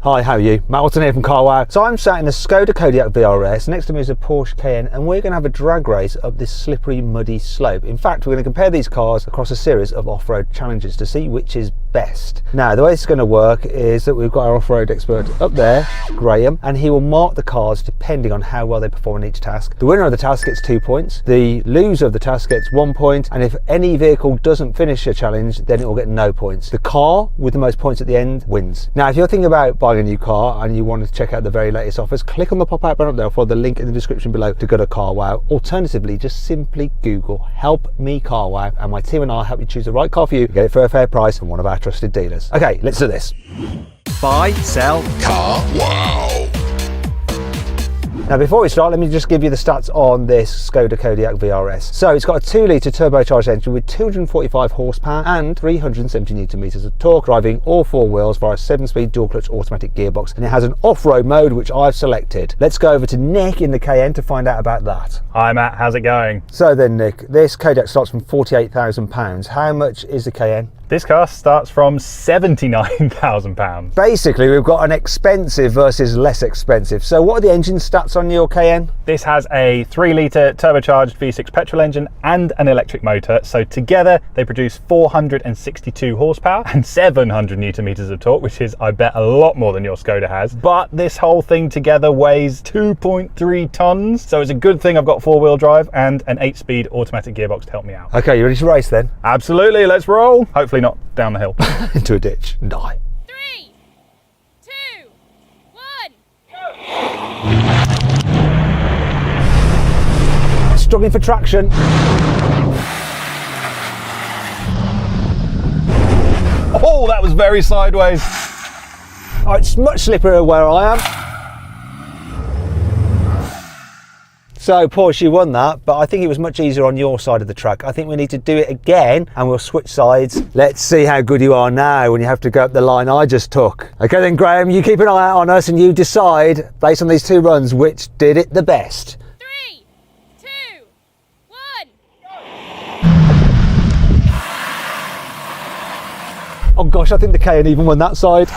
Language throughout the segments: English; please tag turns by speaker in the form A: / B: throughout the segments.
A: Hi, how are you? Matt Watson here from Carwow. So I'm sat in the Skoda Kodiaq VRS, next to me is a Porsche Cayenne, and we're going to have a drag race up this slippery, muddy slope. In fact, we're going to compare these cars across a series of off-road challenges to see which is best. Now, the way it's going to work is that we've got our off-road expert up there, Graham, and he will mark the cars depending on how well they perform in each task. The winner of the task gets 2 points, the loser of the task gets 1 point, and if any vehicle doesn't finish a challenge, then it will get no points. The car with the most points at the end wins. Now, if you're thinking about buying a new car and you want to check out the very latest offers, click on the pop-out button up there, or follow the link in the description below to go to Carwow. Alternatively, just simply Google "Help Me Carwow" and my team and I will help you choose the right car for you, get it for a fair price from one of our trusted dealers. Okay, let's do this. Buy, sell, Carwow. Now, before we start, let me just give you the stats on this Skoda Kodiaq VRS. So it's got a 2-litre turbocharged engine with 245 horsepower and 370 Newton meters of torque, driving all 4 wheels via a 7-speed dual-clutch automatic gearbox, and it has an off-road mode which I've selected. Let's go over to Nick in the Cayenne to find out about that.
B: Hi Matt, how's it going?
A: So then, Nick, this Kodiaq starts from £48,000. How much is the Cayenne?
B: This car starts from £79,000.
A: Basically, we've got an expensive versus less expensive. So what are the engine stats on your Cayenne?
B: This has a 3-litre turbocharged V6 petrol engine and an electric motor. So together they produce 462 horsepower and 700 Newton meters of torque, which is, I bet, a lot more than your Skoda has. But this whole thing together weighs 2.3 tons. So it's a good thing I've got 4-wheel drive and an 8-speed automatic gearbox to help me out. Okay,
A: you ready to race then?
B: Absolutely, let's roll. Hopefully not down the hill.
A: Into a ditch and die.
C: 3, 2, 1, go!
A: Struggling for traction.
B: Oh, that was very sideways.
A: Oh, it's much slipperier where I am. So Porsche, you won that, but I think it was much easier on your side of the track. I think we need to do it again and we'll switch sides. Let's see how good you are now when you have to go up the line I just took. Okay then, Graham, you keep an eye out on us and you decide, based on these 2 runs, which did it the best.
C: 3, 2, 1,
A: Oh gosh, I think the Cayenne even won that side.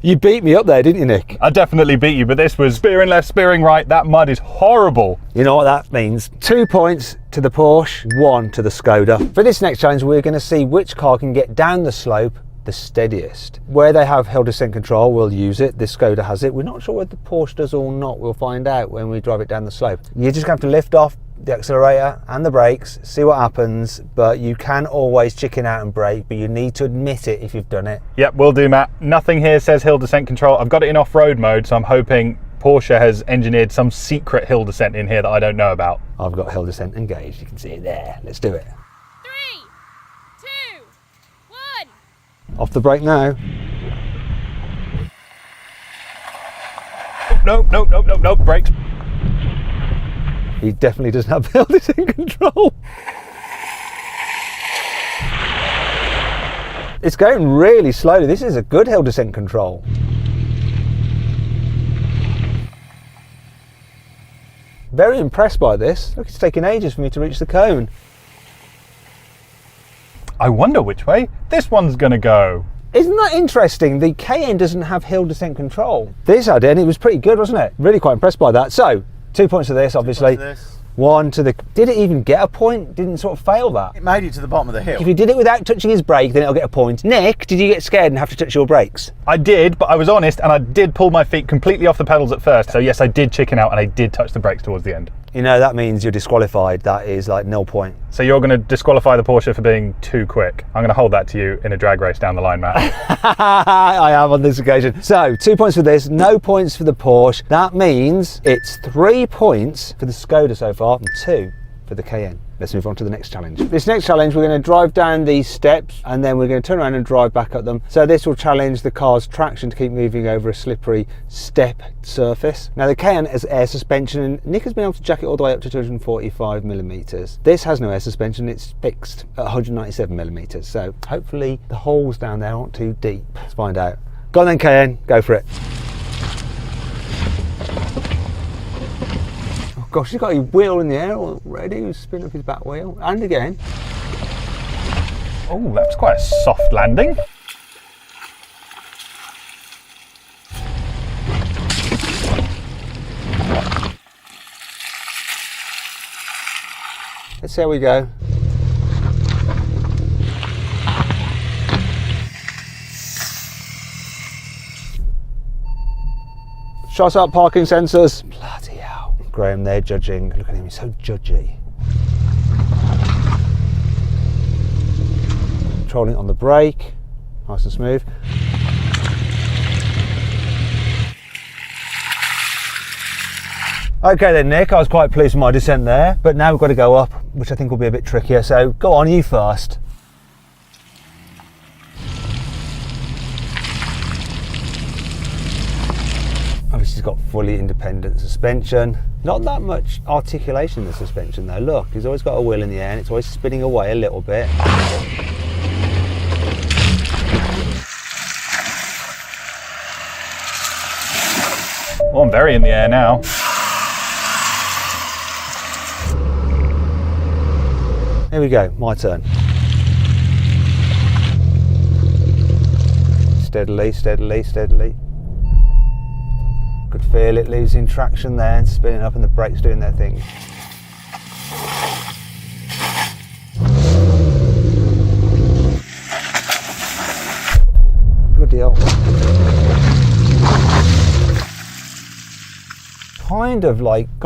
A: You beat me up there, didn't you, Nick?
B: I definitely beat you, but this was spearing left, spearing right. That mud is horrible.
A: You know what that means? 2 points to the Porsche, 1 to the Skoda. For this next challenge, we're going to see which car can get down the slope the steadiest. Where they have hill descent control, we'll use it. This Skoda has it. We're not sure whether the Porsche does or not. We'll find out when we drive it down the slope. You just have to lift off the accelerator and the brakes, see what happens, but you can always chicken out and brake, but you need to admit it if you've done it.
B: Yep, will do, Matt. Nothing here says hill descent control. I've got it in off-road mode, so I'm hoping Porsche has engineered some secret hill descent in here that I don't know about.
A: I've got hill descent engaged, you can see it there. Let's do it.
C: 3, 2, 1.
A: Off the brake now.
B: Oh, no, brakes.
A: He definitely doesn't have hill descent control. It's going really slowly. This is a good hill descent control. Very impressed by this. Look, it's taking ages for me to reach the cone.
B: I wonder which way this one's gonna go.
A: Isn't that interesting? The Cayenne doesn't have hill descent control. This had it, and it was pretty good, wasn't it? Really quite impressed by that. So, 2 points to this, obviously. 1 to the... Did it even get a point? Didn't sort of fail that?
D: It made it to the bottom of the hill.
A: If you did it without touching his brake, then it'll get a point. Nick, did you get scared and have to touch your brakes?
B: I did, but I was honest and I did pull my feet completely off the pedals at first. So yes, I did chicken out and I did touch the brakes towards the end.
A: You know, that means you're disqualified. That is like 0 point.
B: So you're going to disqualify the Porsche for being too quick. I'm going to hold that to you in a drag race down the line, Matt.
A: I am on this occasion. So 2 points for this, no points for the Porsche. That means it's 3 points for the Skoda so far and 2 for the Cayenne. Let's move on to the next challenge. This next challenge, we're going to drive down these steps and then we're going to turn around and drive back up them. So this will challenge the car's traction to keep moving over a slippery step surface. Now the Cayenne has air suspension and Nick has been able to jack it all the way up to 245 millimeters. This has no air suspension, it's fixed at 197 millimeters. So hopefully the holes down there aren't too deep. Let's find out. Go on then, Cayenne, go for it. Gosh, he's got his wheel in the air already. He's spinning up his back wheel. And again.
B: Oh, that was quite a soft landing.
A: let's see how we go. Shot up parking sensors. Bloody hell. Graham there judging. Look at him, he's so judgy. Controlling on the brake. Nice and smooth. Okay then, Nick, I was quite pleased with my descent there, but now we've got to go up, which I think will be a bit trickier, so go on, you first. Obviously it's got fully independent suspension. Not that much articulation in the suspension though. Look, he's always got a wheel in the air and it's always spinning away a little bit.
B: Well, I'm very in the air now.
A: Here we go, my turn. Steadily, steadily, steadily. Could feel it losing traction there and spinning up and the brakes doing their thing. Bloody hell. Kind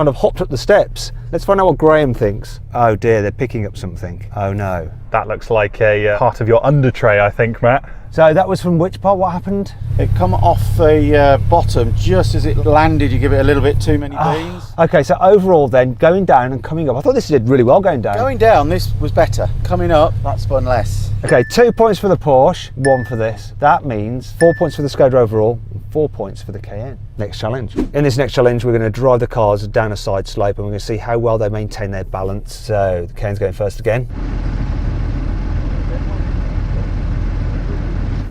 A: of hopped up the steps. Let's find out what Graham thinks. Oh dear, they're picking up something. Oh no.
B: That looks like a part of your under tray, I think, Matt.
A: So that was from which part? What happened?
D: It come off the bottom just as it landed. You give it a little bit too many beans.
A: Okay, so overall then, going down and coming up, I thought this did really well going down.
D: Going down, this was better. Coming up, that spun less.
A: Okay, 2 points for the Porsche, 1 for this. That means 4 points for the Skoda overall, and 4 points for the Cayenne. Next challenge. In this next challenge, we're going to drive the cars down a side slope and we're going to see how well they maintain their balance. So the Cayenne's going first again.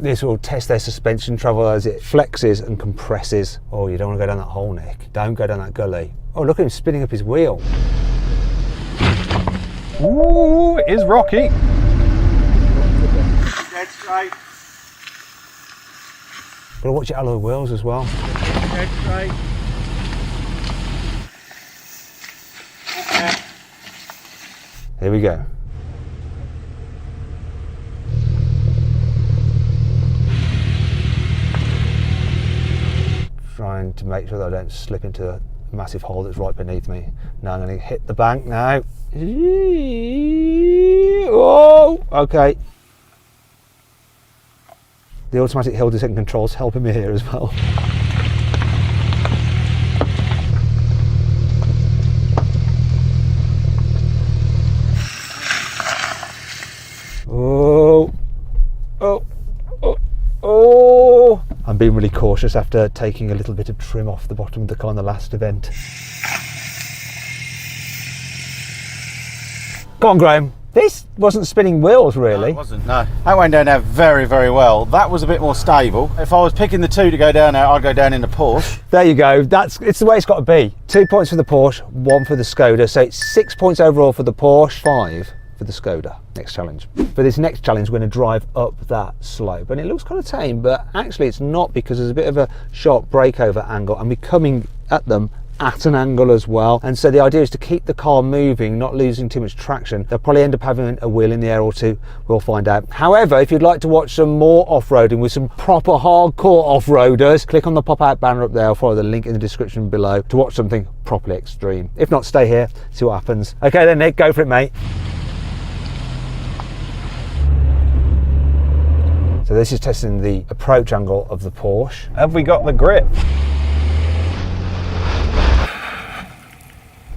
A: This will test their suspension travel as it flexes and compresses. Oh, you don't want to go down that hole, Nick. Don't go down that gully. Oh, look at him spinning up his wheel.
B: Ooh, it is rocky.
D: Dead straight.
A: Got to watch your alloy wheels as well.
D: Dead straight. Okay.
A: Here we go. Trying to make sure that I don't slip into a massive hole that's right beneath me. Now I'm going to hit the bank now. Oh, okay. The automatic hill descent controls helping me here as well. Oh, oh, oh, oh. I'm being really cautious after taking a little bit of trim off the bottom of the car on the last event. Go on, Graham. This wasn't spinning wheels, really.
D: No, it wasn't, no. That went down there very, very well. That was a bit more stable. If I was picking the two to go down there, I'd go down in the Porsche.
A: There you go. It's the way it's got to be. 2 points for the Porsche, 1 for the Skoda. So it's 6 points overall for the Porsche, 5 for the Skoda. Next challenge. For this next challenge, we're going to drive up that slope. And it looks kind of tame, but actually it's not, because there's a bit of a sharp breakover angle and we're coming at them at an angle as well. And so the idea is to keep the car moving, not losing too much traction. They'll probably end up having a wheel in the air or two. We'll find out. However, if you'd like to watch some more off-roading with some proper hardcore off-roaders, click on the pop-out banner up there or follow the link in the description below to watch something properly extreme. If not, stay here, see what happens. Okay then, Nick, go for it, mate. So this is testing the approach angle of the Porsche.
B: Have we got the grip?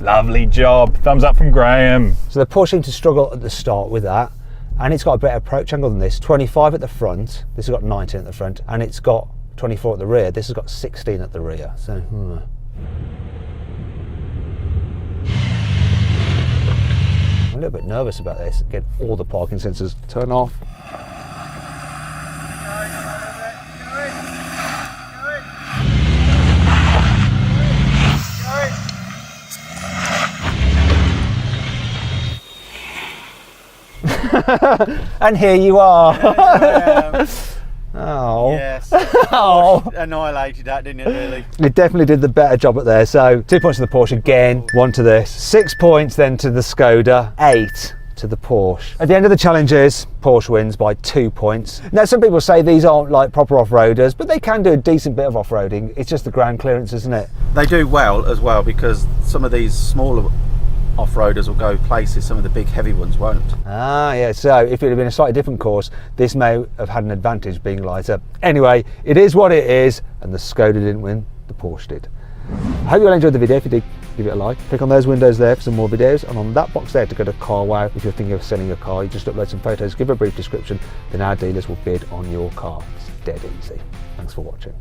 B: Lovely job. Thumbs up from Graham.
A: So the Porsche seemed to struggle at the start with that, and it's got a better approach angle than this. 25 at the front, this has got 19 at the front, and it's got 24 at the rear. This has got 16 at the rear. So, I'm a little bit nervous about this. Get all the parking sensors turned off. And here you are.
D: Yeah,
A: Oh.
D: yes. Yes.
A: Oh.
D: Annihilated that, didn't it, really?
A: It definitely did the better job up there. So 2 points to the Porsche again, 1 to this. 6 points then to the Skoda, 8 to the Porsche. At the end of the challenges, Porsche wins by 2 points. Now, some people say these aren't like proper off-roaders, but they can do a decent bit of off-roading. It's just the ground clearance, isn't it?
D: They do well as well, because some of these smaller off-roaders will go places some of the big heavy ones won't.
A: Ah, yeah, so if it had been a slightly different course, this may have had an advantage being lighter. Anyway, it is what it is, and the Skoda didn't win, the Porsche did. I hope you all enjoyed the video. If you did, give it a like. Click on those windows there for some more videos, and on that box there to go to carwow. If you're thinking of selling your car, you just upload some photos, give a brief description, then our dealers will bid on your car. It's dead easy. Thanks for watching.